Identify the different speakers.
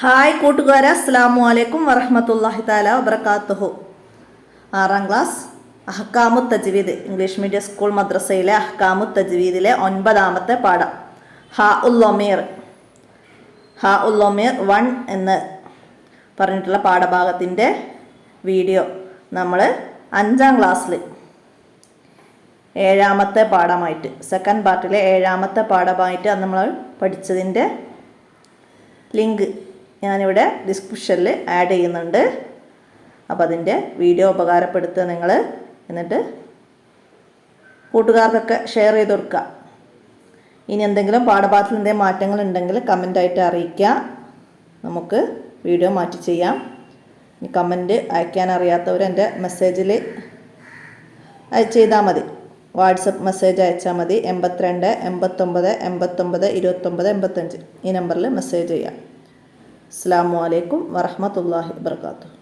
Speaker 1: Hi കൂട്ടുകാരെ, അസ്സലാമു അലൈക്കും വറഹ്മത്തുള്ളാഹി തആല വബറകാതുഹു. 6ാം ക്ലാസ് അഹ്കാമു തജ്വീദ് ഇംഗ്ലീഷ് മീഡിയം സ്കൂൾ മദ്രസയിലെ അഹ്കാമു തജ്വീദിലെ 9ാമത്തെ പാഠം ഹാ ഉൽ ലമീർ 1 എന്ന് പറഞ്ഞിട്ടുള്ള പാഠഭാഗത്തിൻ്റെ വീഡിയോ നമ്മൾ 5ാം ക്ലാസ്സിൽ 7ാമത്തെ പാഠമായിട്ട് സെക്കൻഡ് പാർട്ടിലെ 7ാമത്തെ പാഠമായിട്ട് അത് നമ്മൾ പഠിച്ചതിൻ്റെ ലിങ്ക് ഞാനിവിടെ ഡിസ്ക്രിപ്ഷനിൽ ആഡ് ചെയ്യുന്നുണ്ട്. അപ്പോൾ അതിൻ്റെ വീഡിയോ ഉപകാരപ്പെടുത്തുക നിങ്ങൾ. എന്നിട്ട് കൂട്ടുകാർക്കൊക്കെ ഷെയർ ചെയ്ത് കൊടുക്കുക. ഇനി എന്തെങ്കിലും പാഠഭാഗത്തിൽ എന്തെങ്കിലും മാറ്റങ്ങൾ ഉണ്ടെങ്കിൽ കമൻ്റായിട്ട് അറിയിക്കുക. നമുക്ക് വീഡിയോ മാറ്റി ചെയ്യാം. ഈ കമൻറ്റ് അയക്കാൻ അറിയാത്തവർ എൻ്റെ മെസ്സേജിൽ ചെയ്താൽ മതി. വാട്സപ്പ് മെസ്സേജ് അയച്ചാൽ മതി. 82 89 89 29 85 ഈ നമ്പറിൽ മെസ്സേജ് ചെയ്യാം. അസ്സലാമു അലൈക്കും വറഹ്മത്തുള്ളാഹി വബറകാതുഹു.